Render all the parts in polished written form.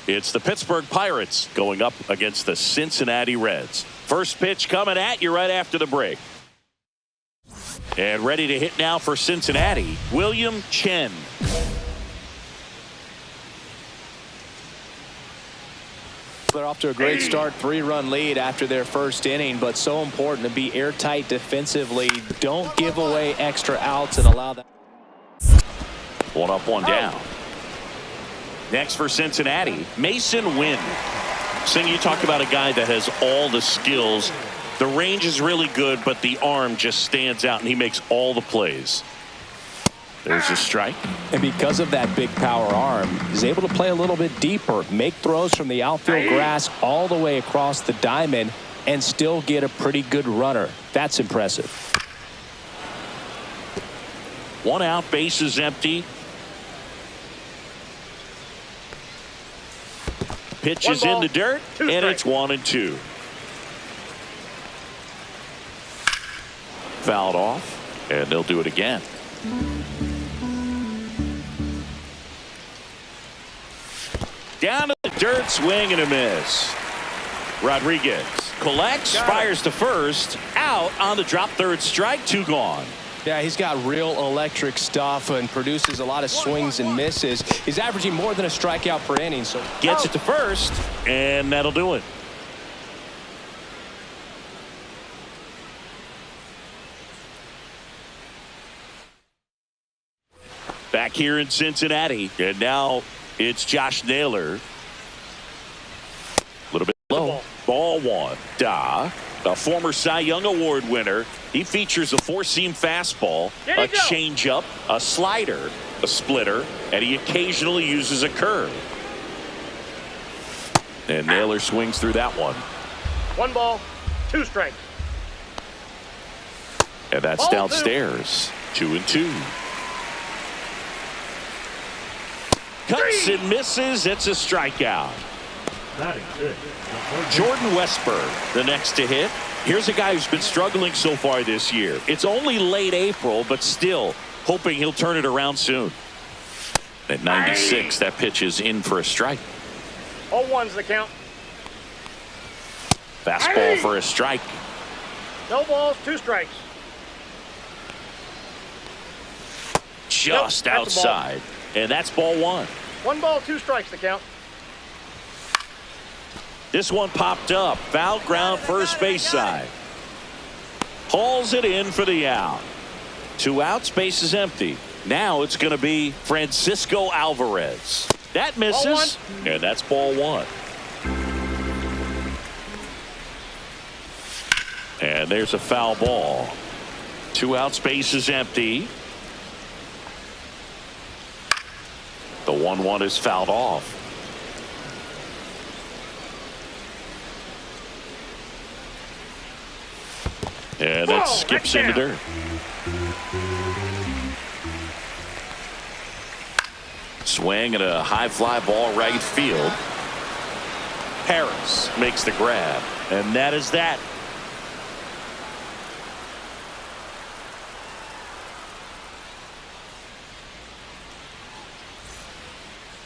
It's the Pittsburgh Pirates going up against the Cincinnati Reds. First pitch coming at you right after the break. And ready to hit now for Cincinnati, William Chen. They're off to a great start, 3-run lead after their first inning, but so important to be airtight defensively. Don't give away extra outs and allow that. One up, one down. Next for Cincinnati, Mason Wynn. Sing, you talk about a guy that has all the skills. The range is really good, but the arm just stands out, and he makes all the plays. There's a strike. And because of that big power arm, he's able to play a little bit deeper, make throws from the outfield grass all the way across the diamond, and still get a pretty good runner. That's impressive. One out, base is empty. Pitch is in the dirt, and it's 1-2. Fouled off, and they'll do it again. Down to the dirt, swing and a miss. Rodriguez collects, fires to first, out on the drop, third strike, 2 gone. Yeah, he's got real electric stuff and produces a lot of swings and misses. He's averaging more than a strikeout per inning. So gets it to first, and that'll do it. Back here in Cincinnati, and now it's Josh Naylor. A little bit low. Ball 1. A former Cy Young Award winner. He features a 4-seam fastball, a changeup, a slider, a splitter, and he occasionally uses a curve. And Naylor swings through that one. 1 ball, 2 strikes. And that's ball downstairs. 2-2. Cuts and misses. It's a strikeout. Jordan Westburg, the next to hit. Here's a guy who's been struggling so far this year. It's only late April, but still hoping he'll turn it around soon. At 96, that pitch is in for a strike. 0-1's the count. Fastball for a strike. No balls, 2 strikes. Just outside. And that's ball 1. 1 ball, 2 strikes the count. This one popped up. Foul ground, first base side. Hauls it in for the out. 2 outs, base is empty. Now it's going to be Francisco Alvarez. That misses, and that's ball 1. And there's a foul ball. 2 outs, base is empty. The 1-1 is fouled off. And that skips in the dirt. Swing and a high fly ball right field. Harris makes the grab, and that is that.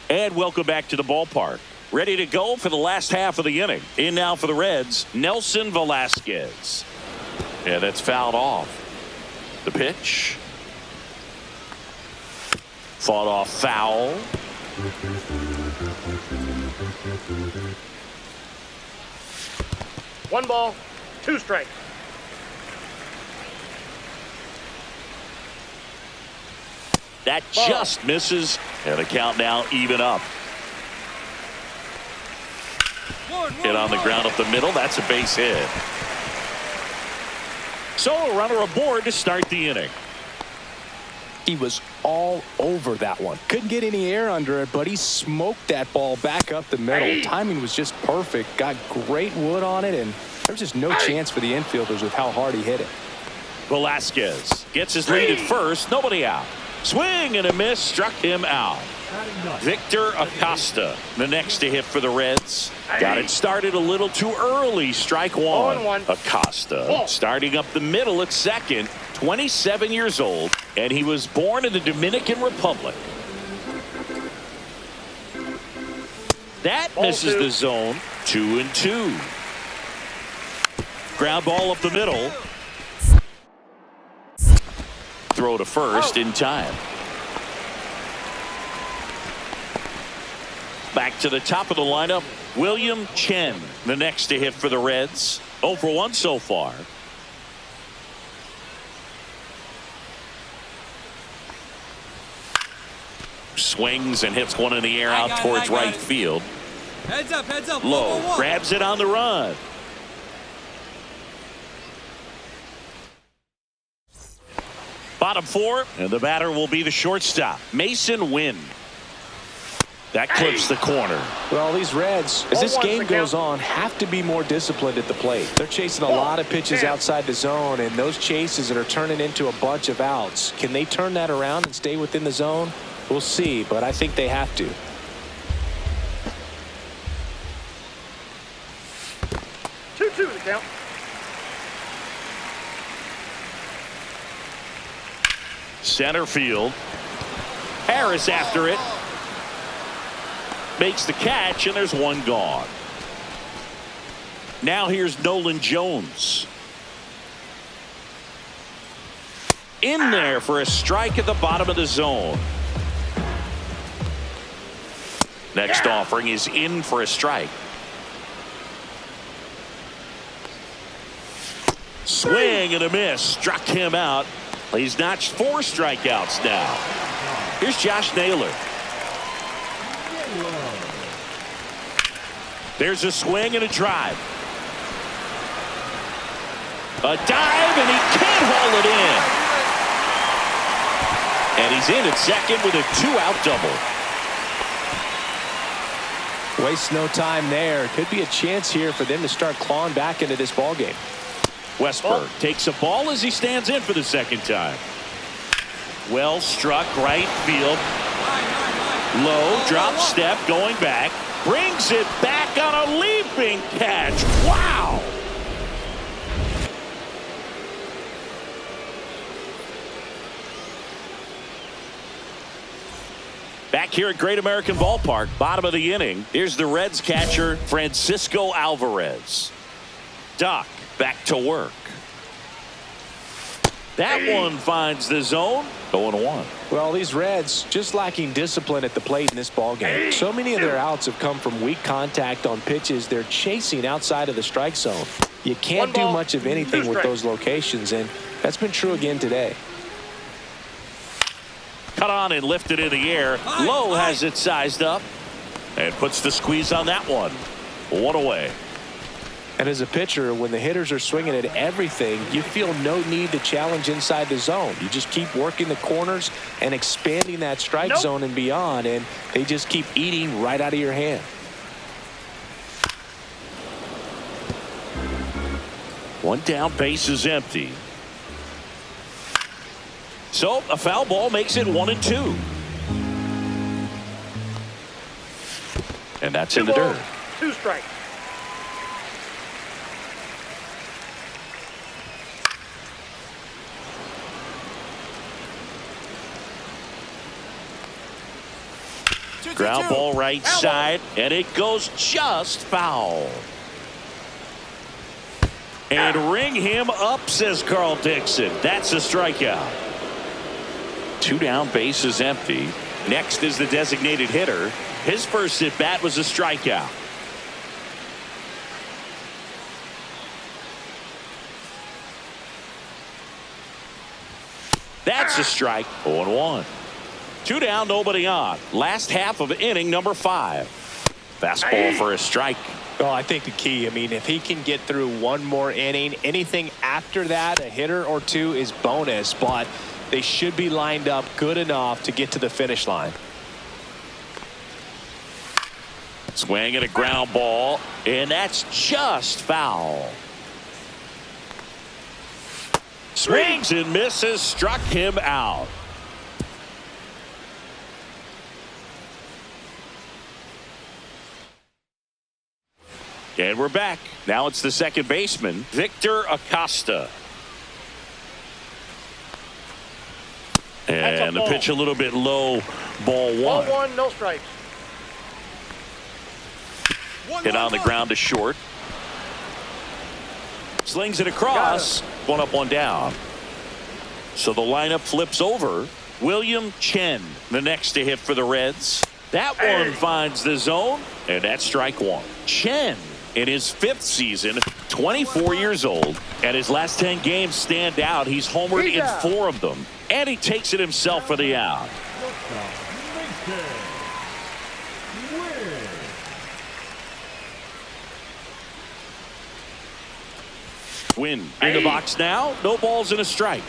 And welcome back to the ballpark. Ready to go for the last half of the inning. In now for the Reds, Nelson Velasquez. And that's fouled off. The pitch. Fought off foul. One ball, 2 strikes. That just misses, and the count now even up. Hit on the ground up the middle. That's a base hit. So a runner aboard to start the inning. He was all over that one. Couldn't get any air under it, but he smoked that ball back up the middle. Timing was just perfect. Got great wood on it, and there was just no chance for the infielders with how hard he hit it. Velasquez gets his lead at first. Nobody out. Swing and a miss, struck him out. Victor Acosta, the next to hit for the Reds. Got it started a little too early. Strike 1. Acosta starting up the middle at second, 27 years old, and he was born in the Dominican Republic. That Ball misses two. the zone. 2-2. Ground ball up the middle. Throw to first in time. Back to the top of the lineup, William Chen, the next to hit for the Reds. 0 for 1 so far. Swings and hits one in the air out towards right field. Heads up. Low Whoa. grabs it on the run. Bottom 4, and the batter will be the shortstop, Mason Wynn. That clips the corner. Well, these Reds, as this 0-1's game the goes count. on, have to be more disciplined at the plate. They're chasing a lot of pitches outside the zone, and those chases that are turning into a bunch of outs. Can they turn that around and stay within the zone? We'll see, but I think they have to. Two the count. Center field. Harris after it. Makes the catch, and there's one gone. Now here's Nolan Jones. In there for a strike at the bottom of the zone. Next offering is in for a strike. Swing and a miss. Struck him out. He's notched 4 strikeouts now. Here's Josh Naylor. There's a swing and a drive. A dive, and he can't haul it in. And he's in at second with a 2-out double. Waste no time there. Could be a chance here for them to start clawing back into this ballgame. Westberg takes a ball as he stands in for the second time. Well struck right field. Low drop step going back. Brings it back on a leaping catch. Wow. Back here at Great American Ballpark, bottom of the inning. Here's the Reds catcher, Francisco Alvarez. Doc back to work. That one finds the zone. 0-1. Well, these Reds just lacking discipline at the plate in this ballgame. So many of their outs have come from weak contact on pitches they're chasing outside of the strike zone. You can't do much of anything with those locations, and that's been true again today. Cut on and lifted in the air. Low has it sized up and puts the squeeze on that one. 1 away. And as a pitcher, when the hitters are swinging at everything, you feel no need to challenge inside the zone. You just keep working the corners and expanding that strike zone and beyond, and they just keep eating right out of your hand. One down, base is empty. So a foul ball makes it 1-2. And that's in the dirt. 2 strikes. Ground ball right side, and it goes just foul. And ring him up, says Carl Dixon. That's a strikeout. 2 down, base is empty. Next is the designated hitter. His first at bat was a strikeout. That's a strike. 0-1. 2 down, nobody on. Last half of inning number 5. Fastball for a strike. Oh, I think the key, if he can get through one more inning, anything after that, a hitter or 2 is bonus, but they should be lined up good enough to get to the finish line. Swing and a ground ball, and that's just foul. Swings and misses, struck him out. And we're back. Now it's the second baseman, Victor Acosta. And the pitch a little bit low, ball 1. Ball 1, no strikes. Hit on the ground to short. Slings it across. One up, one down. So the lineup flips over. William Chen, the next to hit for the Reds. That one finds the zone, and that's strike one. Chen, in his 5th season, 24 years old, and his last 10 games stand out. He's homered in 4 of them, and he takes it himself for the out. Win in the box now. No balls and a strike.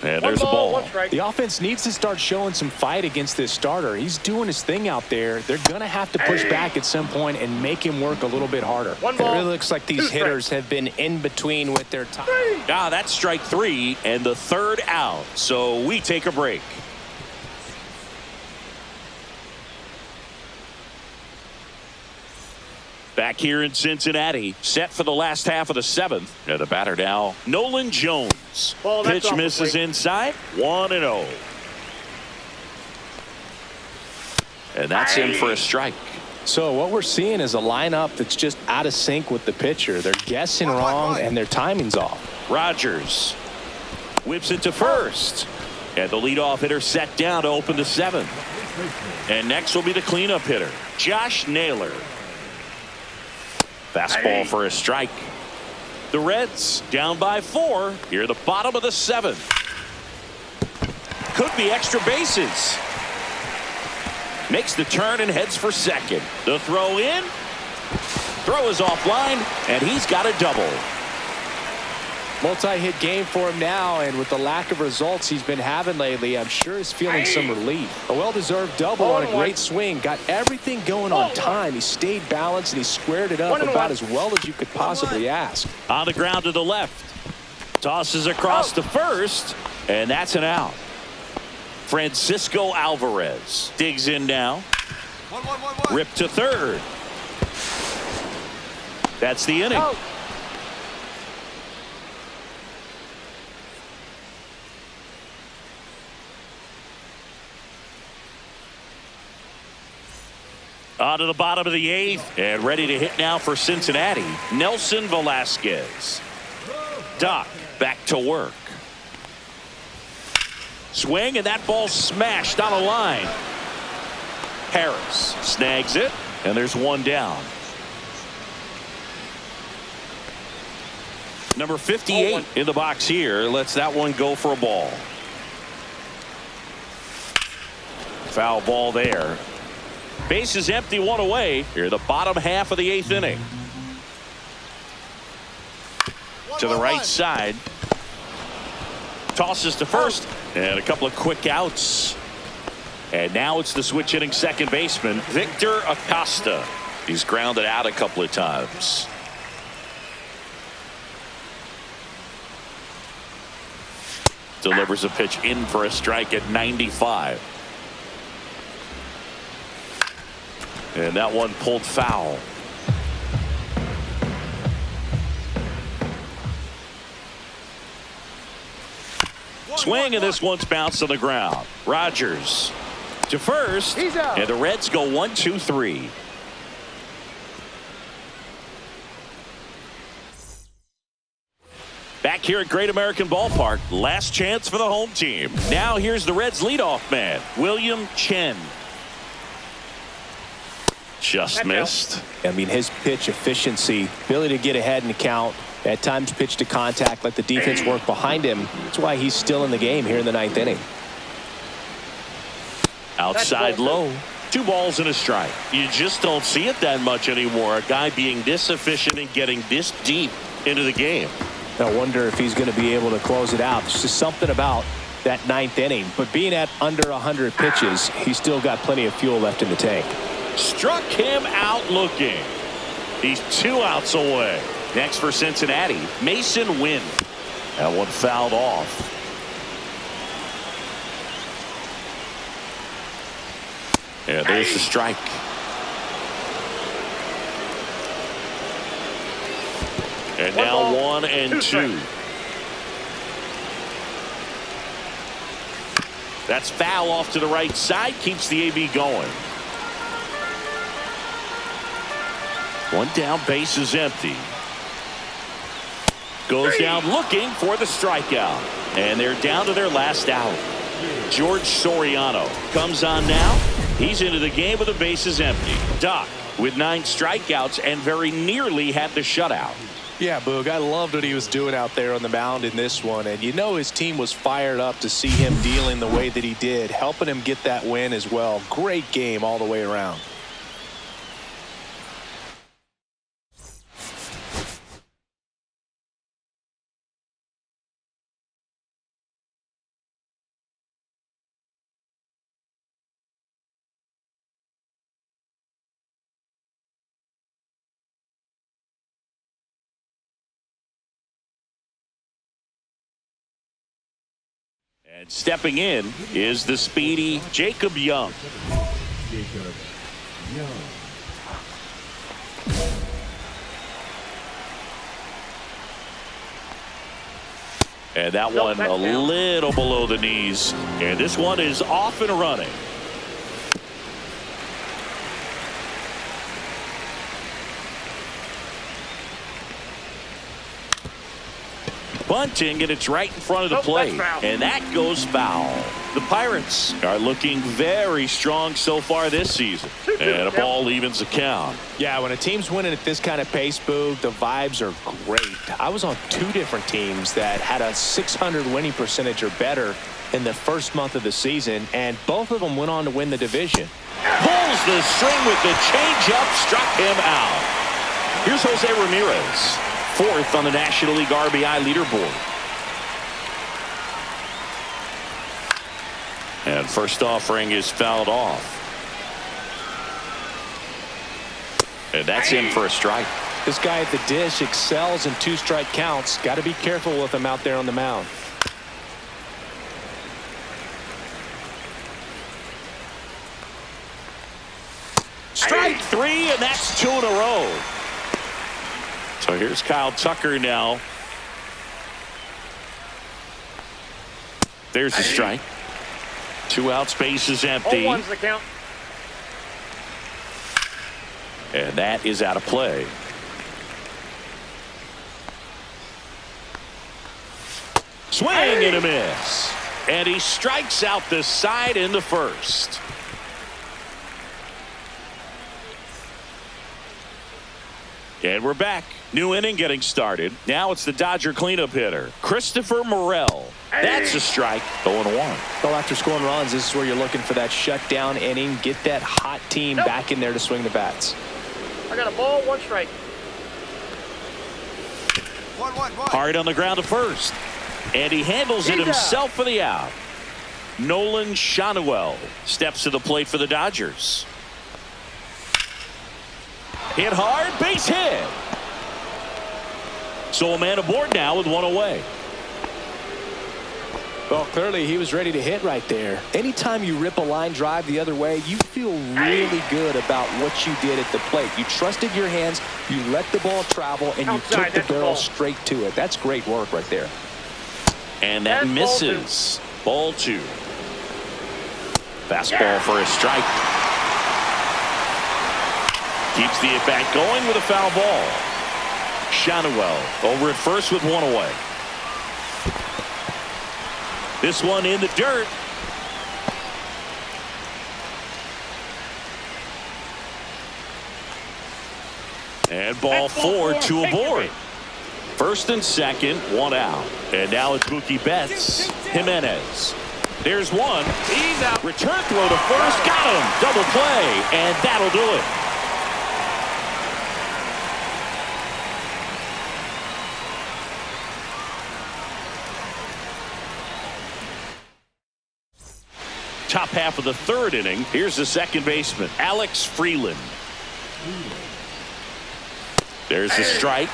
And there's a ball. The offense needs to start showing some fight against this starter. He's doing his thing out there. They're going to have to push back at some point and make him work a little bit harder. It really looks like these hitters have been in between with their time. That's strike 3 and the 3rd out. So we take a break. Back here in Cincinnati, set for the last half of the 7th. And the batter now, Nolan Jones. Pitch misses inside, 1-0. And that's in for a strike. So what we're seeing is a lineup that's just out of sync with the pitcher. They're guessing wrong and their timing's off. Rogers whips it to first. And the leadoff hitter set down to open the 7th. And next will be the cleanup hitter, Josh Naylor. Fastball for a strike. The Reds down by 4 here at the bottom of the 7th. Could be extra bases. Makes the turn and heads for second. The throw in. Throw is offline, and he's got a double. Multi-hit game for him now, and with the lack of results he's been having lately, I'm sure he's feeling some relief. A well-deserved double on a great swing. Got everything going on time. He stayed balanced, and he squared it up about as well as you could possibly ask. On the ground to the left. Tosses across to first, and that's an out. Francisco Alvarez digs in now. Rip to third. That's the inning. On to the bottom of the 8th, and ready to hit now for Cincinnati, Nelson Velasquez. Doc back to work. Swing, and that ball smashed on a line. Harris snags it, and there's one down. Number 58 in the box here lets that one go for a ball. Foul ball there. Base is empty, one away. Here, the bottom half of the 8th inning. To the right side. Tosses to first. And a couple of quick outs. And now it's the switch hitting second baseman, Victor Acosta. He's grounded out a couple of times. Delivers a pitch in for a strike at 95. And that one pulled foul. Swing, and this one's bounced on the ground. Rogers to first. And the Reds go 1-2-3. Back here at Great American Ballpark, last chance for the home team. Now here's the Reds leadoff man, William Chen. Just missed. I mean, his pitch efficiency, ability to get ahead in the count, at times pitch to contact, let the defense work behind him. That's why he's still in the game here in the 9th inning. Outside low. 2 balls and a strike. You just don't see it that much anymore. A guy being this efficient and getting this deep into the game. I wonder if he's going to be able to close it out. There's just something about that 9th inning. But being at under 100 pitches, he's still got plenty of fuel left in the tank. Struck him out looking. He's 2 outs away. Next for Cincinnati, Mason Wynn. That one fouled off. And there's the strike. And now 1-2. That's foul off to the right side. Keeps the AB going. One down, base is empty. Goes down looking for the strikeout. And they're down to their last out. George Soriano comes on now. He's into the game with the bases empty. Doc with 9 strikeouts and very nearly had the shutout. Yeah, Boog, I loved what he was doing out there on the mound in this one. And you know his team was fired up to see him dealing the way that he did, helping him get that win as well. Great game all the way around. And stepping in is the speedy Jacob Young. And that one a little below the knees. And this one is off and running. Bunting, and it's right in front of the plate. And that goes foul. The Pirates are looking very strong so far this season. And a ball evens the count. Yeah, when a team's winning at this kind of pace, Boog, the vibes are great. I was on 2 different teams that had a .600 winning percentage or better in the first month of the season, and both of them went on to win the division. Pulls the string with the changeup, struck him out. Here's Jose Ramirez, 4th on the National League RBI leaderboard. And first offering is fouled off. And that's in for a strike. This guy at the dish excels in 2-strike counts. Got to be careful with him out there on the mound. Strike 3, and that's 2 in a row. So here's Kyle Tucker now. There's the strike. 2 outs, base is empty. 0-1's the count. And that is out of play. Swing and a miss. And he strikes out the side in the first. And we're back. New inning getting started. Now it's the Dodger cleanup hitter, Christopher Morel. That's a strike. 0-1. Well, after scoring runs, this is where you're looking for that shutdown inning. Get that hot team back in there to swing the bats. I got a ball, 1 strike. Hard on the ground to first. And he handles it himself for the out. Nolan Shanuel steps to the plate for the Dodgers. Hit hard, base hit. So a man aboard now with 1 away. Well, clearly he was ready to hit right there. Anytime you rip a line drive the other way, you feel really good about what you did at the plate. You trusted your hands, you let the ball travel, and you took the barrel straight to it. That's great work right there. And that misses. Ball 2. Fastball for a strike. Keeps the at-bat going with a foul ball. Shanuel over at first with 1 away. This one in the dirt. And ball 4, 2 aboard. First and second, 1 out. And now it's Mookie Betts. Jimenez. There's one. He's out. Return throw to first. Got him. Double play. And that'll do it. Top half of the 3rd inning. Here's the second baseman, Alex Freeland. There's the strike.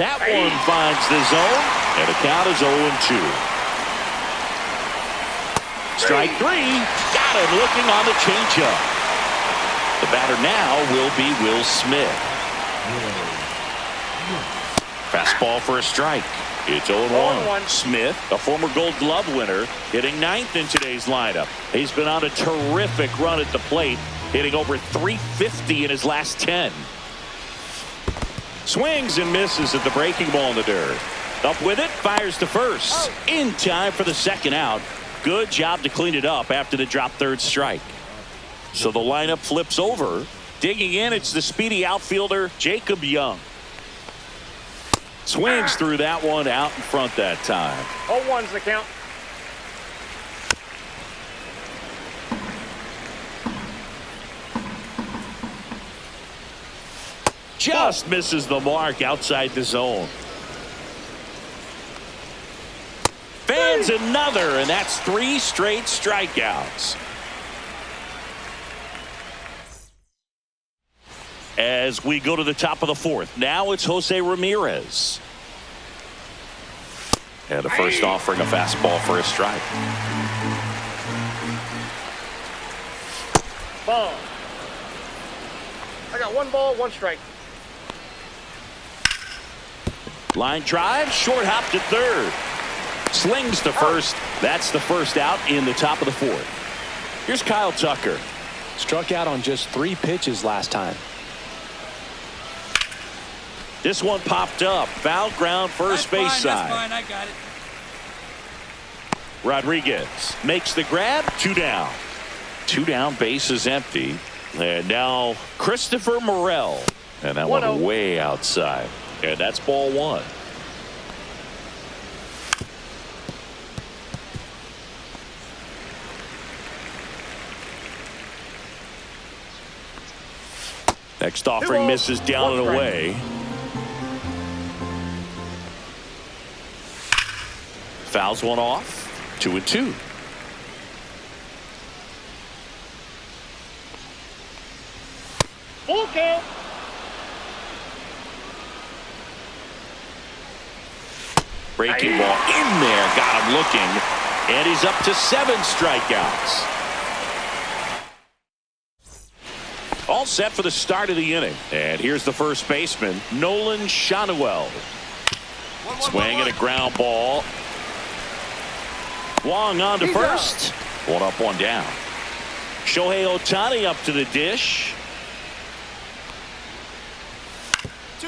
That one finds the zone, and the count is 0-2. Strike 3. Got him looking on the changeup. The batter now will be Will Smith. Fastball for a strike. It's 0-1. Smith, a former Gold Glove winner, hitting ninth in today's lineup. He's been on a terrific run at the plate, hitting over .350 in his last 10. Swings and misses at the breaking ball in the dirt. Up with it, fires to first. In time for the second out. Good job to clean it up after the drop third strike. So the lineup flips over. Digging in, it's the speedy outfielder, Jacob Young. Swings through that one out in front that time. 0-1's the count. Just misses the mark outside the zone. Fans another, and that's 3 straight strikeouts. As we go to the top of the fourth, now it's Jose Ramirez. And a first offering a fastball for a strike. Ball. I got 1 ball, 1 strike. Line drive, short hop to third. Slings to first. That's the first out in the top of the fourth. Here's Kyle Tucker. Struck out on just 3 pitches last time. This one popped up. Foul ground first base side. That's fine. I got it. Rodriguez makes the grab. 2 down. 2 down, base is empty. And now Christopher Morel. And that one way outside. And that's ball 1. Next offering misses down and away. Fouls one off. 2-2. Full count. Breaking ball in there. Got him looking. And he's up to 7 strikeouts. All set for the start of the inning. And here's the first baseman, Nolan Shanuel. Swing and a ground ball. Wong on to first. 1 up, 1 down. Shohei Ohtani up to the dish.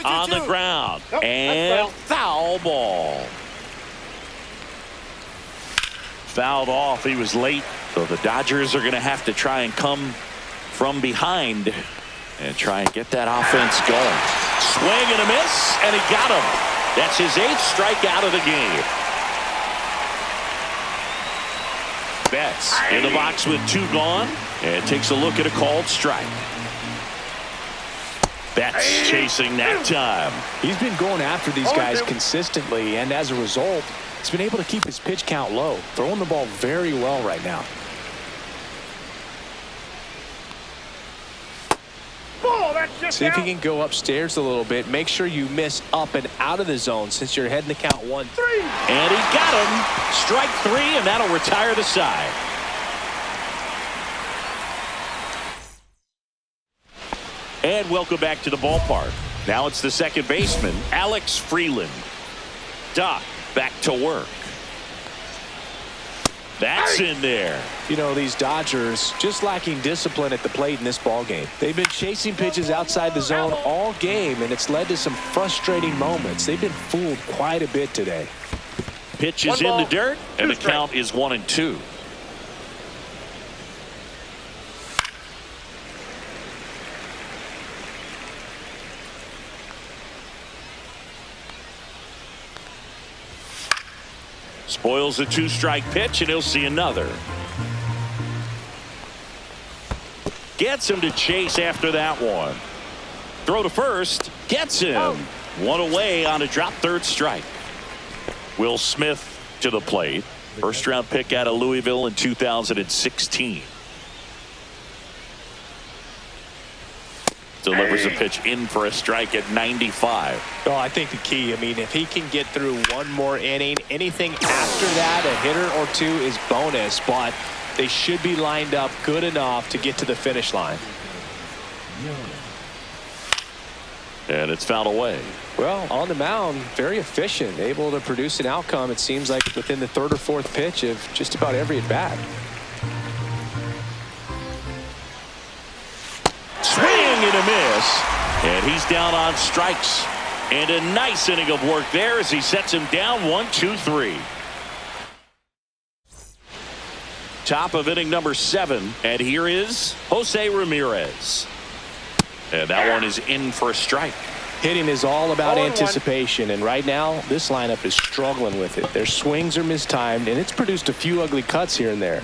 On the ground. And foul ball. Fouled off. He was late. So the Dodgers are going to have to try and come from behind and try and get that offense going. Swing and a miss, and he got him. That's his 8th strikeout of the game. Betts in the box with 2 gone and takes a look at a called strike. Betts chasing that time. He's been going after these guys consistently, and as a result, he's been able to keep his pitch count low, throwing the ball very well right now. See if you can go upstairs a little bit. Make sure you miss up and out of the zone since you're heading to count 1-3. And he got him. Strike 3, and that'll retire the side. And welcome back to the ballpark. Now it's the second baseman, Alex Freeland. Doc back to work. That's in there. You know, these Dodgers just lacking discipline at the plate in this ball game. They've been chasing pitches outside the zone all game, and it's led to some frustrating moments. They've been fooled quite a bit today. Pitch is in the dirt, and the count is 1-2. Spoils a 2-strike pitch, and he'll see another. Gets him to chase after that one. Throw to first. Gets him. 1 away on a drop third strike. Will Smith to the plate. First round pick out of Louisville in 2016. Delivers a pitch in for a strike at 95. Oh, I think the key, I mean, if he can get through 1 more inning, anything after that, a hitter or 2 is bonus, but they should be lined up good enough to get to the finish line. And it's fouled away. Well, on the mound, very efficient, able to produce an outcome, it seems like, within the third or fourth pitch of just about every at-bat. Swing and a miss. And he's down on strikes. And a nice inning of work there as he sets him down 1-2-3. Top of inning number 7. And here is Jose Ramirez. And that one is in for a strike. Hitting is all about anticipation, and right now this lineup is struggling with it. Their swings are mistimed, and it's produced a few ugly cuts here and there.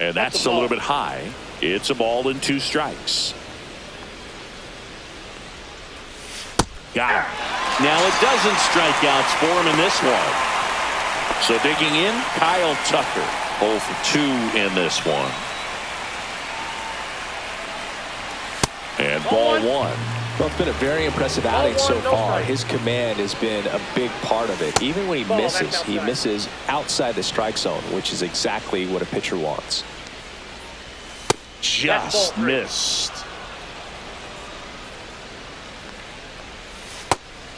And that's a little bit high. It's a ball and 2 strikes. Got it. Now it doesn't strikeouts for him in this one. So digging in, Kyle Tucker, 0 for 2 in this one. And ball 1. Well, it's been a very impressive outing so far. His command has been a big part of it. Even when he misses outside the strike zone, which is exactly what a pitcher wants. Just missed.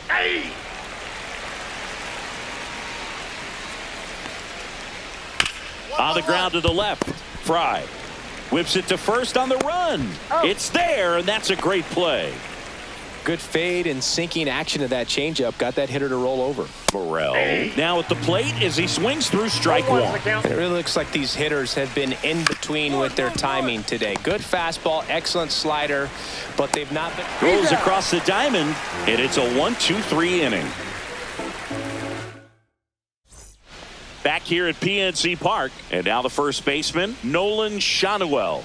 Hey! On the ground to the left. Fry whips it to first on the run. It's there, and that's a great play. Good fade and sinking action of that changeup got that hitter to roll over. Morel now at the plate as he swings through strike 1. It really looks like these hitters have been in between with their timing today. Good fastball, excellent slider, but they've not been. Rolls across the diamond, and it's a 1-2-3 inning. Back here at PNC Park, and now the first baseman, Nolan Shanuel.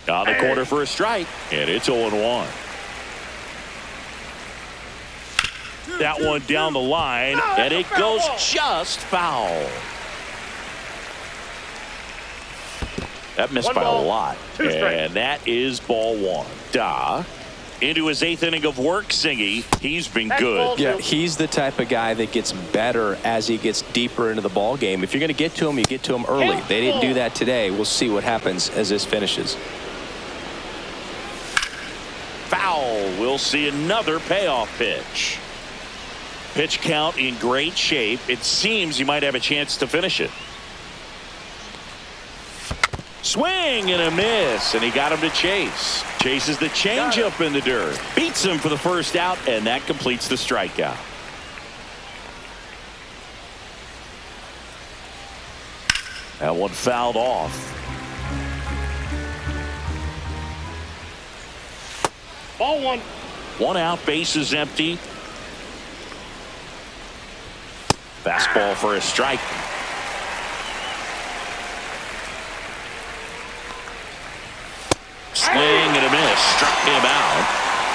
On the corner for a strike, and it's 0-1. That one down the line, and it goes just foul. That missed by a lot, and that is ball 1. Into his 8th inning of work, Singy. He's been good. Yeah, he's the type of guy that gets better as he gets deeper into the ball game. If you're going to get to him, you get to him early. They didn't do that today. We'll see what happens as this finishes. Foul. We'll see another payoff pitch. Pitch count in great shape. It seems he might have a chance to finish it. Swing and a miss, and he got him to chase. Chases the changeup in the dirt. Beats him for the first out, and that completes the strikeout. That one fouled off. Ball 1. 1 out, base is empty. Fastball for a strike. Swing and a miss. Struck him out.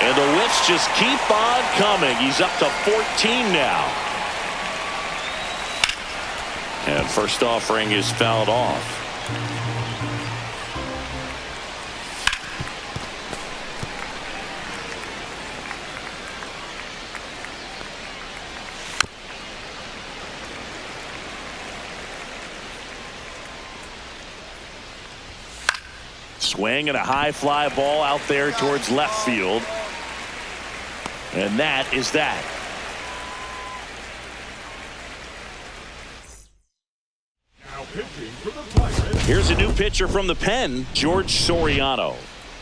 And the whiffs just keep on coming. He's up to 14 now. And first offering is fouled off. Swing and a high fly ball out there towards left field. And that is that. Here's a new pitcher from the pen, George Soriano.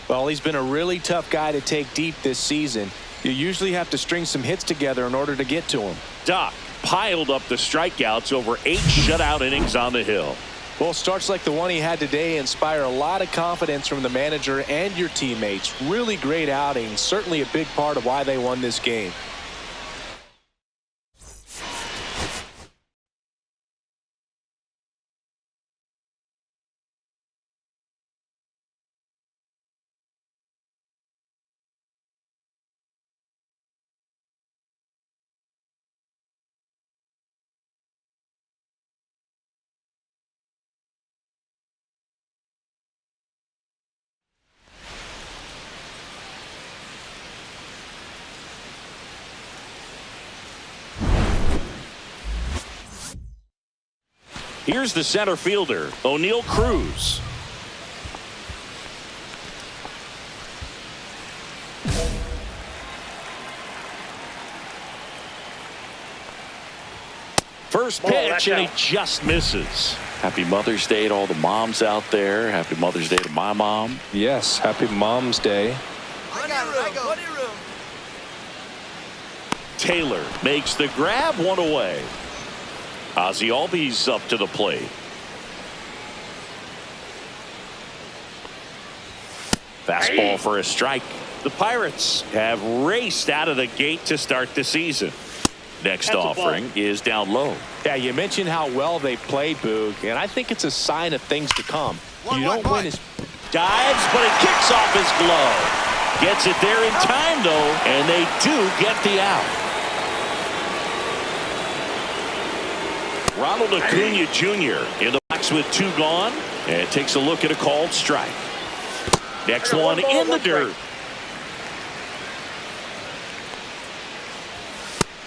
Well, he's been a really tough guy to take deep this season. You usually have to string some hits together in order to get to him. Doc piled up the strikeouts over 8 shutout innings on the hill. Well, starts like the one he had today inspire a lot of confidence from the manager and your teammates. Really great outing. Certainly a big part of why they won this game. Here's the center fielder, O'Neal Cruz. First pitch, and he just misses. Happy Mother's Day to all the moms out there. Happy Mother's Day to my mom. Yes, happy Mom's Day. Taylor makes the grab, one away. Ozzie Albies up to the plate. Fastball for a strike. The Pirates have raced out of the gate to start the season. Next offering is down low. Yeah, you mentioned how well they played, Boog, and I think it's a sign of things to come. You don't win his... Dives, but it kicks off his glove. Gets it there in time, though, and they do get the out. Ronald Acuna Jr. in the box with 2 gone, and takes a look at a called strike. Next one in the dirt.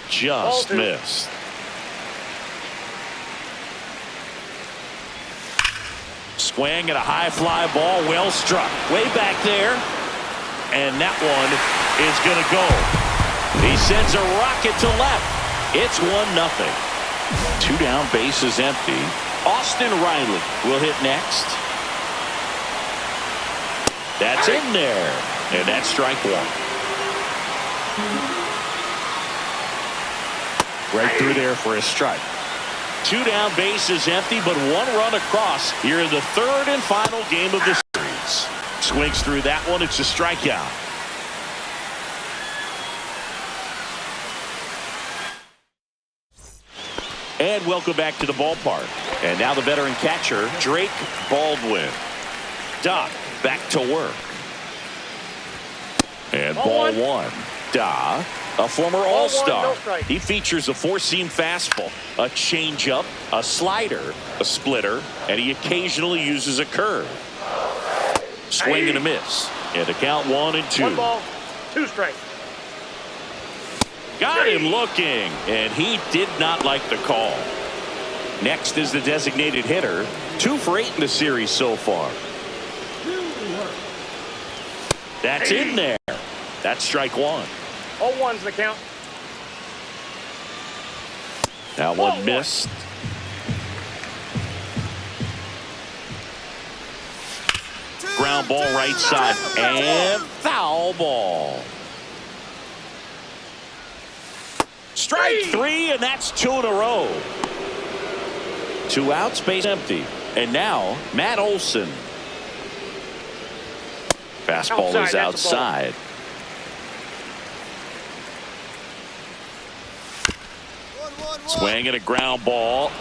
Just missed. Swing at a high fly ball, well struck. Way back there. And that one is going to go. He sends a rocket to left. It's 1-0. 2 down, bases empty. Austin Riley will hit next. That's in there. And that's strike 1. Right through there for a strike. 2 down, bases empty, but 1 run across here in the 3rd and final game of the series. Swings through that one. It's a strikeout. And welcome back to the ballpark. And now the veteran catcher, Drake Baldwin. Doc back to work. And ball 1. Da, a former All-Star. He features a 4-seam fastball, a changeup, a slider, a splitter, and he occasionally uses a curve. Swing and a miss. And the count 1-2. 1 ball, 2 strikes. Got him looking, and he did not like the call. Next is the designated hitter. 2 for 8 in the series so far. That's in there. That's strike 1. 0-1's the count. That one missed. Ground ball right side and foul ball. Strike 3, and that's 2 in a row. 2 outs, base empty. And now Matt Olson. Fastball is outside. Swing and a ground ball.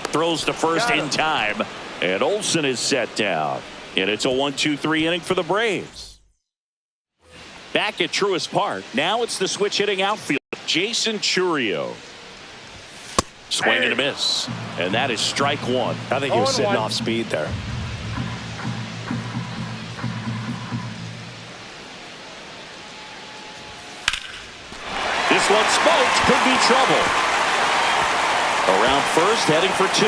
Throws to first in time. And Olson is set down. And it's a 1-2-3 inning for the Braves. Back at Truist Park. Now it's the switch hitting outfield. Jason Churio. Swing and a miss. And that is strike 1. I think he was sitting off speed there. This one smoked. Could be trouble. Around first, heading for 2.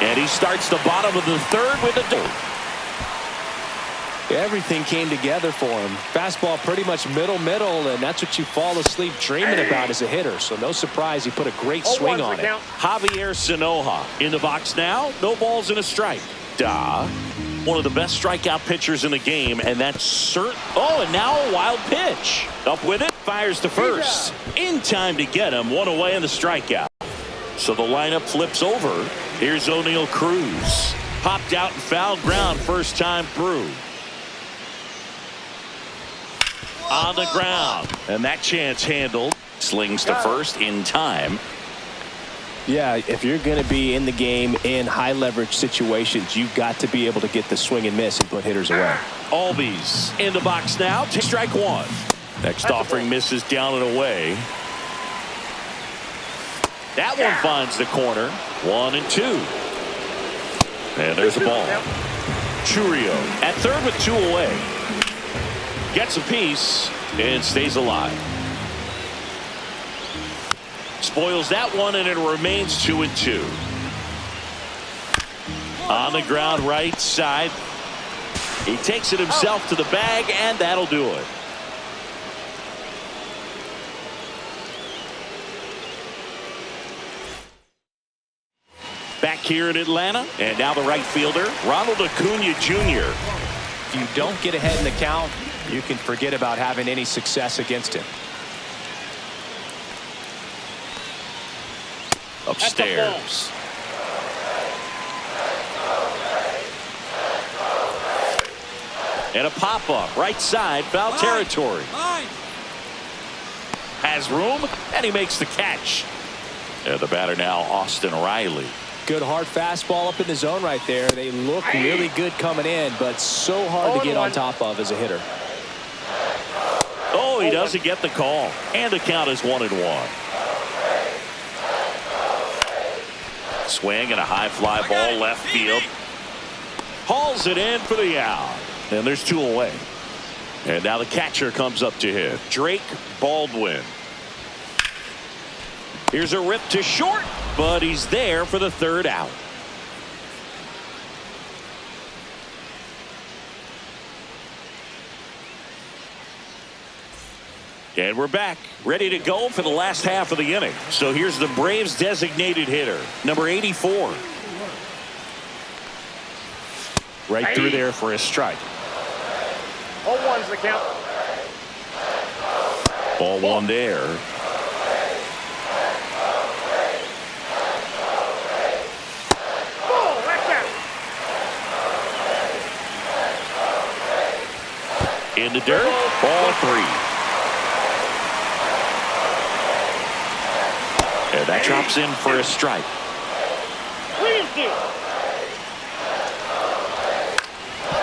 And he starts the bottom of the 3rd with a dirt. Everything came together for him. Fastball pretty much middle, and that's what you fall asleep dreaming about as a hitter. So no surprise he put a great swing on it. Javier Sanoja in the box now. No balls and a strike. Da, one of the best strikeout pitchers in the game, and that's and now a wild pitch. Up with it, fires to first. In time to get him. 1 away in the strikeout. So the lineup flips over. Here's O'Neal Cruz. Popped out and fouled ground first time through. On the ground. And that chance handled. Slings to first in time. Yeah, if you're going to be in the game in high leverage situations, you've got to be able to get the swing and miss and put hitters away. Albies in the box now. Take strike 1. Next offering misses down and away. That one finds the corner. 1-2. And there's the ball. Churio at 3rd with 2 away. Gets a piece and stays alive. Spoils that one, and it remains 2-2. On the ground right side. He takes it himself to the bag, and that'll do it. Back here in Atlanta, and now the right fielder, Ronald Acuna Jr. If you don't get ahead in the count, you can forget about having any success against him. Upstairs. And a pop-up, right side, foul territory. Has room, and he makes the catch. And the batter now, Austin Riley. Good hard fastball up in the zone right there. They look really good coming in, but so hard to get on top of as a hitter. Oh, he doesn't get the call. And the count is 1-1. Swing and a high fly ball left field. Hauls it in for the out. And there's 2 away. And now the catcher comes up to hit. Drake Baldwin. Here's a rip to short, but he's there for the 3rd out. And we're back, ready to go for the last half of the inning. So here's the Braves designated hitter, number 84. Right through there for a strike. 0-1's the count. Ball 1 there. In the dirt, ball 3. And that drops in for a strike.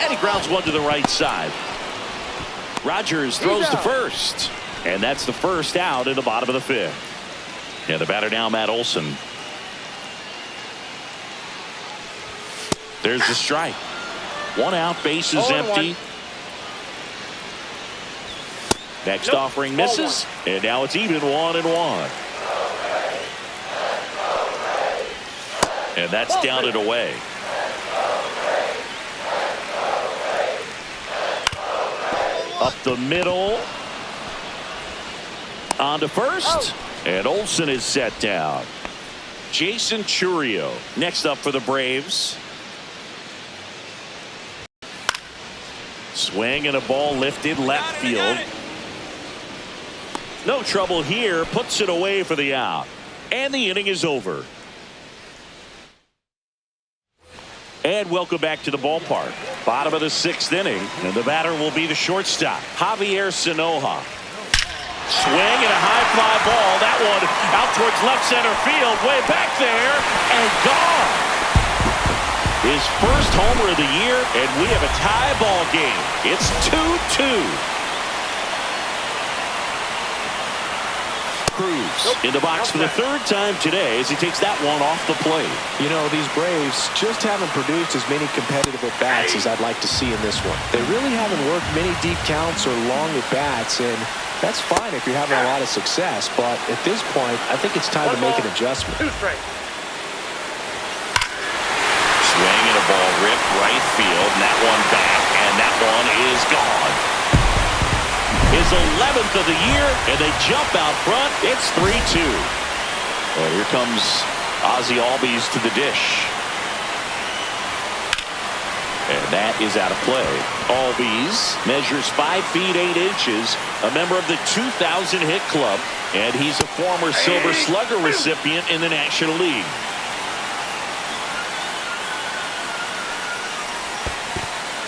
And he grounds one to the right side. Rogers throws to first. And that's the 1st out in the bottom of the 5th. And the batter now, Matt Olson. There's the strike. 1 out, bases empty. Next offering misses, and now it's even 1-1. And that's down and away. Up the middle. On to first, and Olson is set down. Jason Churio next up for the Braves. Swing and a ball lifted left field. No trouble here, puts it away for the out. And the inning is over. And welcome back to the ballpark. Bottom of the 6th inning, and the batter will be the shortstop, Javier Sanoja. Swing and a high fly ball. That one out towards left center field, way back there, and gone. His first homer of the year, and we have a tie ball game. It's 2-2. Cruz in the box for the 3rd time today as he takes that one off the plate. You know, these Braves just haven't produced as many competitive at-bats as I'd like to see in this one. They really haven't worked many deep counts or long at-bats, and that's fine if you're having a lot of success, but at this point, I think it's time to make an adjustment. 2 strikes. Swing and a ball ripped right field, and that one back, and that one is gone. His 11th of the year, and they jump out front. It's 3-2. Well, here comes Ozzie Albies to the dish. And that is out of play. Albies measures 5 feet 8 inches, a member of the 2000 hit club, and he's a former Silver Slugger recipient in the National League.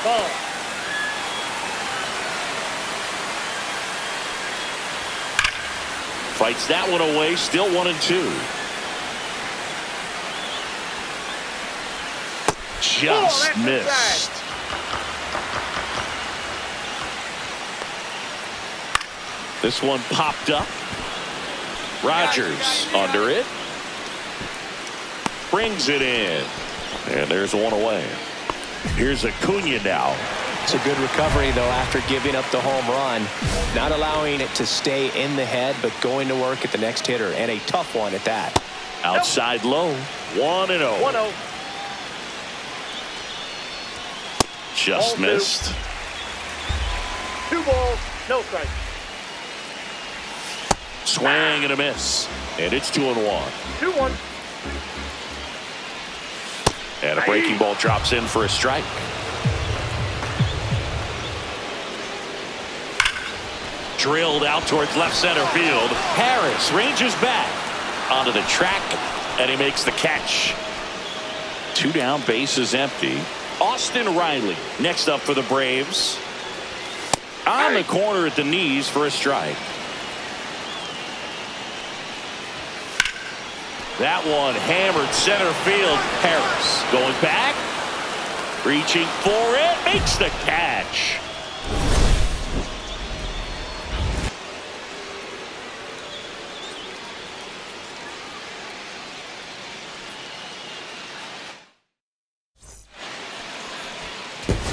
Ball. Fights that one away, still 1-2. Just missed. This one popped up. Rogers under it. Brings it in. And there's one away. Here's Acuna now. It's a good recovery, though, after giving up the home run. Not allowing it to stay in the head, but going to work at the next hitter, and a tough one at that. Outside low, 1-0. 1-0. Just missed. 2 balls, no strike. Swing and a miss. And it's 2-1. 2-1. And a breaking ball drops in for a strike. Drilled out towards left center field. Harris ranges back onto the track, and he makes the catch. 2 down, bases empty. Austin Riley next up for the Braves. On the corner at the knees for a strike. That one hammered center field. Harris going back, reaching for it, makes the catch.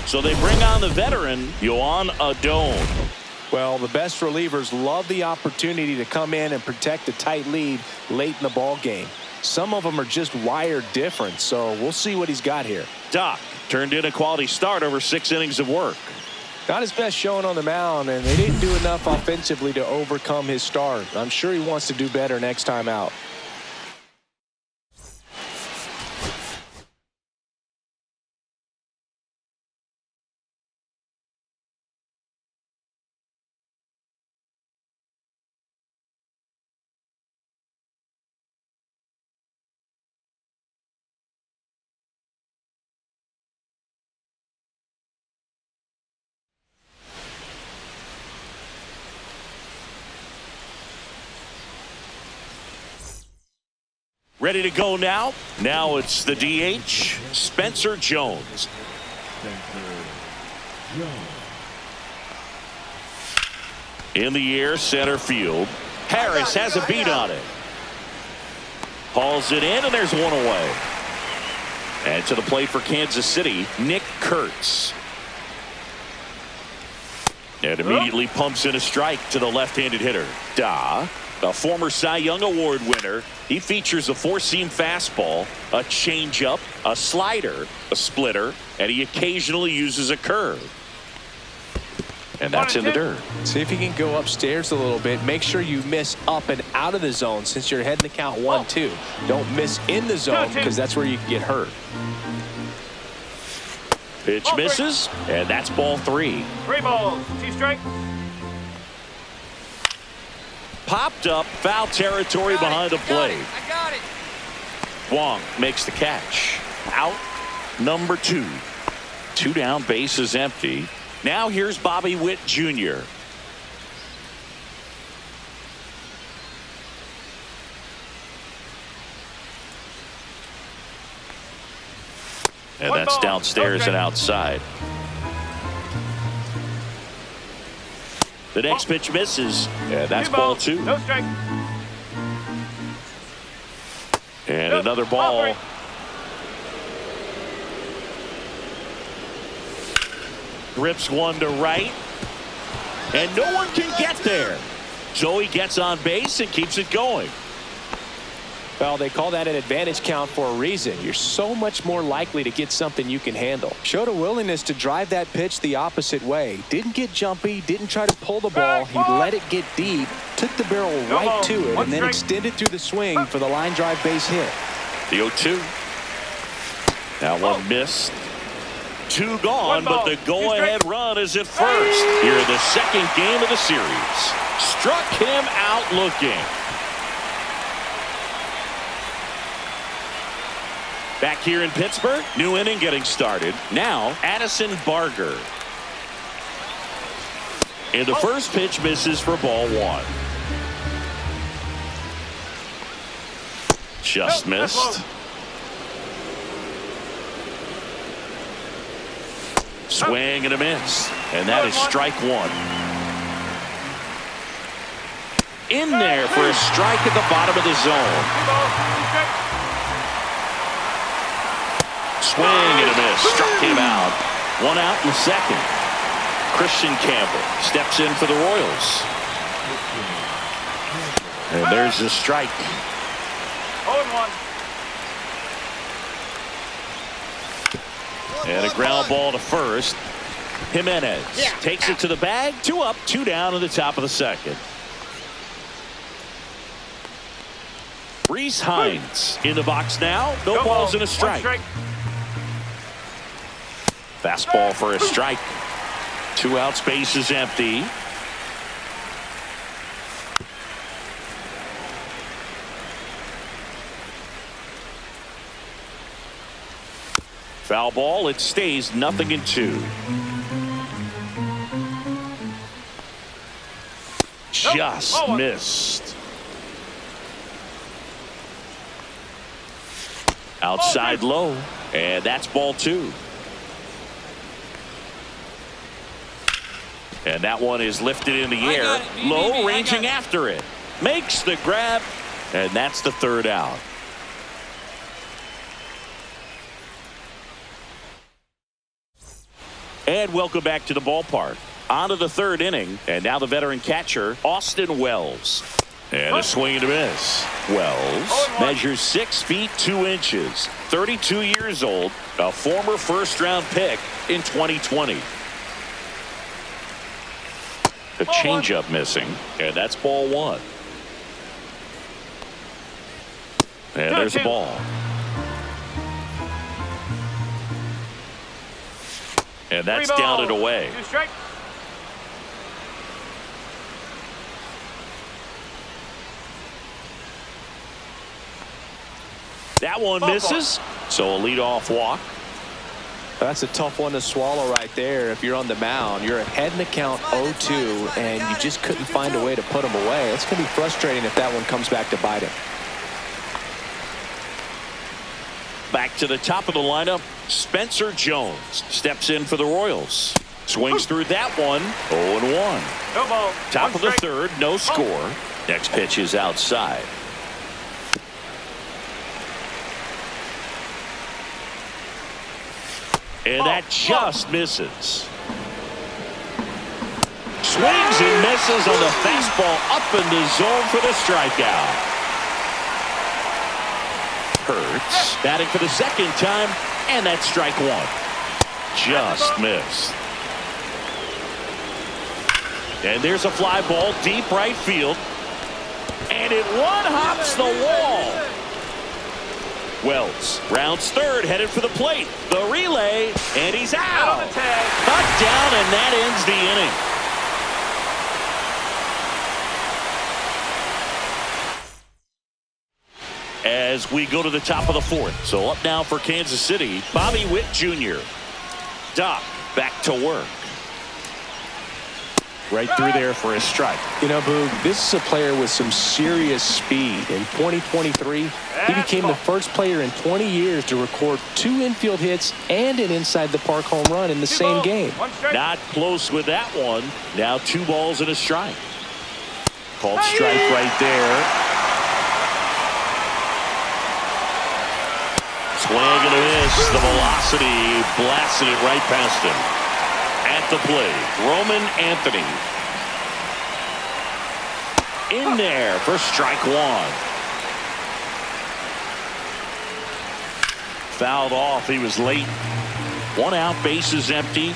So they bring on the veteran, Yohan Adon. Well, the best relievers love the opportunity to come in and protect a tight lead late in the ball game. Some of them are just wired different, so we'll see what he's got here. Doc turned in a quality start over 6 innings of work. Not his best showing on the mound, and they didn't do enough offensively to overcome his start. I'm sure he wants to do better next time out. Ready to go now. Now it's the DH, Spencer Jones. In the air, center field. Harris has a beat on it. Hauls it in, and there's one away. And to the plate for Kansas City, Nick Kurtz. And immediately pumps in a strike to the left-handed hitter. A former Cy Young Award winner. He features a 4-seam fastball, a changeup, a slider, a splitter, and he occasionally uses a curve. And that's in the dirt. See if you can go upstairs a little bit. Make sure you miss up and out of the zone since you're heading to count 1-2. Don't miss in the zone because that's where you can get hurt. Pitch misses, and that's ball 3. 3 balls, 2 strikes. Popped up, foul territory behind the plate. I got it. Wong makes the catch. Out number 2. 2 down, bases empty. Now here's Bobby Witt Jr. And that's downstairs and outside. The next pitch misses, and that's ball 2. No strike. And another ball. Grips one to right, and no one can get there. So he gets on base and keeps it going. Well, they call that an advantage count for a reason. You're so much more likely to get something you can handle. Showed a willingness to drive that pitch the opposite way. Didn't get jumpy, didn't try to pull the ball. He let it get deep, took the barrel right to it, and then extended through the swing for the line drive base hit. The 0-2. Now one missed. 2 gone, but the go-ahead run is at first. Here in the second game of the series. Struck him out looking. Back here in Pittsburgh, new inning getting started. Now, Addison Barger. And the first pitch misses for ball 1. Just missed. Swing and a miss. And that is strike 1. In there for a strike at the bottom of the zone. Swing and a miss. Struck him out. 1 out in the second. Christian Campbell steps in for the Royals. And there's the strike. 0-1. And a ground ball to first. Jimenez takes it to the bag. 2 up, 2 down in the top of the second. Reese Hines in the box now. No balls and a strike. Fastball for a strike. 2 outs, base is empty. Foul ball. It stays 0-2. Just missed. Outside low, and that's ball 2. And that one is lifted in the air. Low, ranging after it. Makes the grab, and that's the 3rd out. And welcome back to the ballpark. On to the 3rd inning, and now the veteran catcher, Austin Wells. And a swing and a miss. Wells measures 6 feet 2 inches, 32 years old, a former first-round pick in 2020. The changeup missing, and that's ball 1. And there's a ball. And that's down and away. That one misses, so a leadoff walk. That's a tough one to swallow right there. If you're on the mound, you're ahead in the count 0-2, and you just couldn't find a way to put them away. It's going to be frustrating if that one comes back to bite him. Back to the top of the lineup, Spencer Jones steps in for the Royals. Swings through that one, 0-1. No ball. Top of the 3rd, no score. Next pitch is outside. And that just misses. Swings and misses on the fastball up in the zone for the strikeout. Hurts batting for the 2nd time, and that's strike 1. Just missed. And there's a fly ball deep right field, and it one-hops the wall. Wells rounds 3rd, headed for the plate. The relay, and he's out. Cut down, and that ends the inning. As we go to the top of the 4th. So up now for Kansas City, Bobby Witt Jr. Doc back to work. Right through there for a strike. You know, Boog, this is a player with some serious speed. In 2023, he became the first player in 20 years to record 2 infield hits and an inside the park home run in the same game. Not close with that one. Now 2 balls and a strike. Called strike right there. Swing and a miss. The velocity blasted it right past him. At the plate, Roman Anthony. In there for strike 1. Fouled off. He was late. 1 out, bases empty.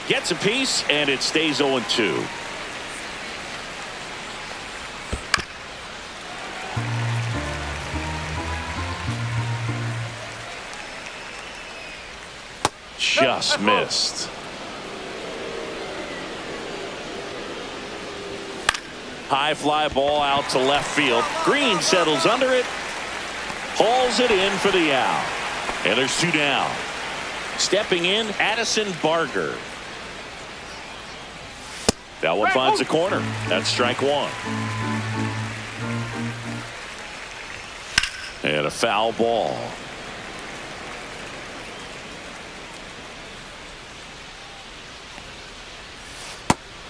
Gets a piece, and it stays 0-2. Just missed. High fly ball out to left field. Green settles under it. Hauls it in for the out. And there's 2 down. Stepping in, Addison Barger. That one finds a corner. That's strike 1. And a foul ball.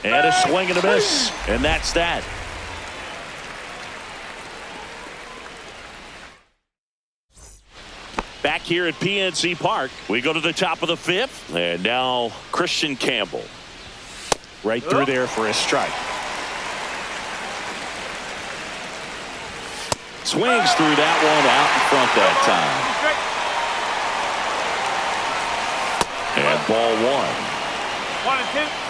And a swing and a miss. And that's that. Back here at PNC Park, we go to the top of the 5th. And now Christian Campbell. Right through there for a strike. Swings through that one out in front that time. And ball one. 1-2.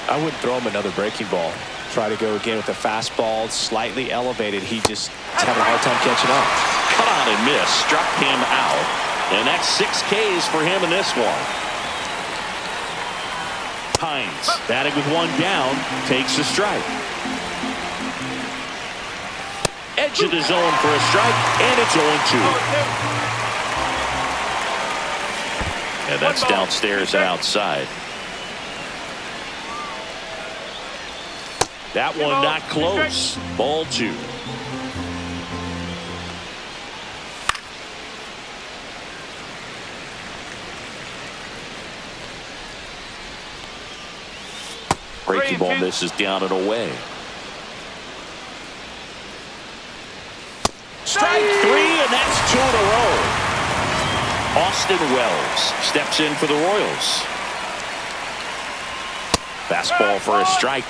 I wouldn't throw him another breaking ball. Try to go again with the fastball, slightly elevated. He's having a hard time catching up. Cut on and miss, struck him out. And that's 6 Ks for him in this one. Hines batting with one down, takes a strike. Edge of the zone for a strike, and it's 0-2. And that's downstairs and outside. That one not close. Ball 2. Breaking ball misses down and away. Strike 3, and that's 2 in a row. Austin Wells steps in for the Royals. Fastball for a strike.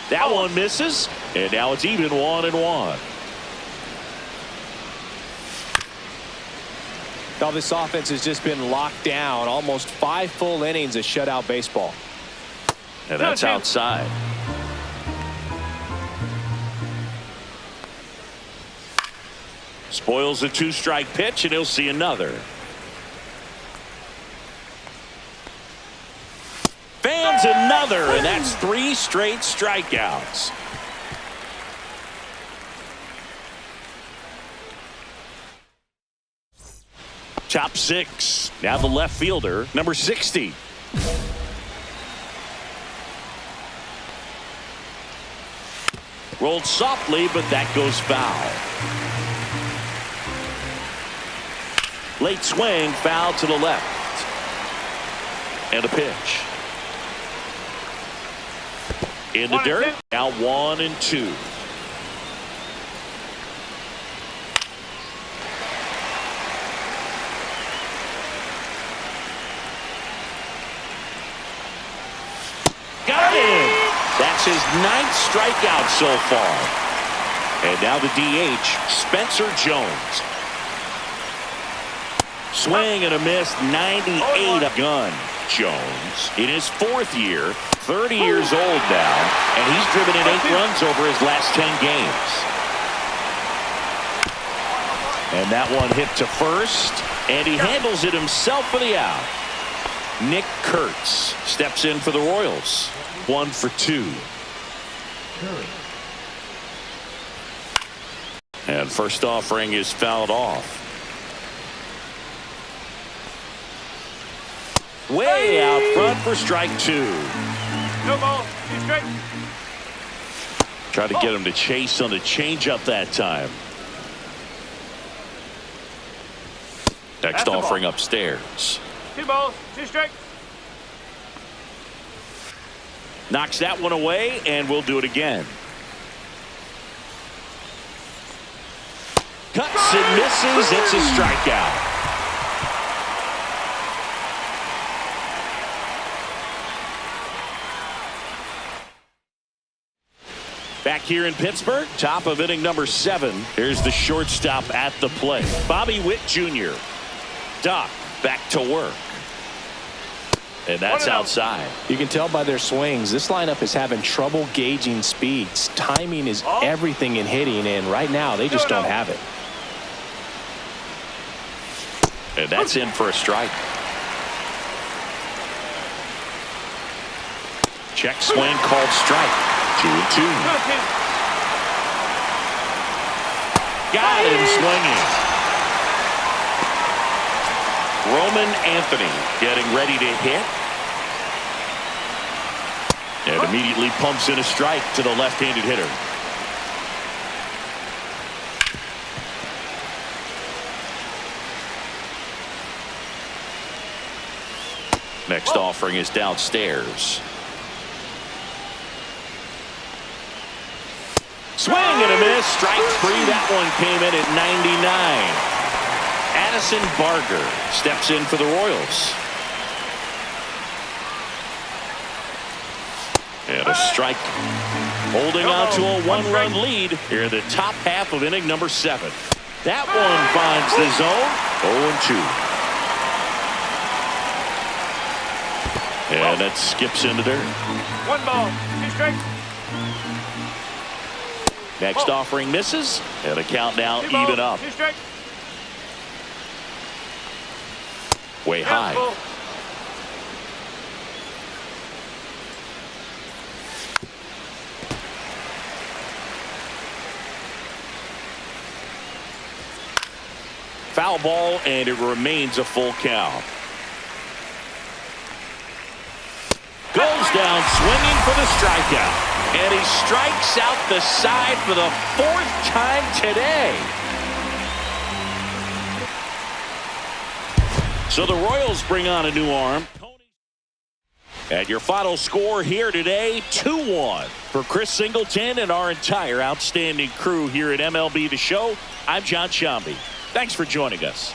That one misses, and now it's even 1-1. Now this offense has just been locked down. Almost 5 full innings of shutout baseball. And that's outside. Spoils a 2-strike pitch, and he'll see another. Fans another, and that's 3 straight strikeouts. Top 6. Now the left fielder, number 60. Rolled softly, but that goes foul. Late swing, foul to the left. And a pitch. In the dirt, now 1-2. Got him! That's his 9th strikeout so far. And now the DH, Spencer Jones. Swing and a miss, 98 a gun. Jones, in his 4th year, 30 years old now, and he's driven in 8 runs over his last 10 games. And that one hit to first, and he handles it himself for the out. Nick Kurtz steps in for the Royals. 1 for 2. And first offering is fouled off. Way out front for strike 2. No ball. 2 straight. Tried to get him to chase on the changeup that time. Next offering upstairs. 2 balls. 2 straight. Knocks that one away, and we'll do it again. Cuts and misses. It's a strikeout. Back here in Pittsburgh, top of inning number 7. Here's the shortstop at the plate. Bobby Witt Jr. Doc back to work. And that's outside. You can tell by their swings, this lineup is having trouble gauging speeds. Timing is everything in hitting, and right now they just don't have it. And that's in for a strike. Check swing called strike. 2-2. Got him swinging. Roman Anthony getting ready to hit. And immediately pumps in a strike to the left-handed hitter. Next offering is downstairs. Swing and a miss. Strike 3. That one came in at 99. Addison Barger steps in for the Royals. And a strike. Holding on to a one-run lead here in the top half of inning number 7. That one finds the zone. 0-2. And that skips into dirt. 1 ball, 2 strikes. Next offering misses. And the count now 2 balls, even up. 2 strikes. Way high. Foul ball, and it remains a full count. Goes down swinging for the strikeout. And he strikes out the side for the 4th time today. So the Royals bring on a new arm. And your final score here today, 2-1. For Chris Singleton and our entire outstanding crew here at MLB The Show, I'm John Shambi. Thanks for joining us.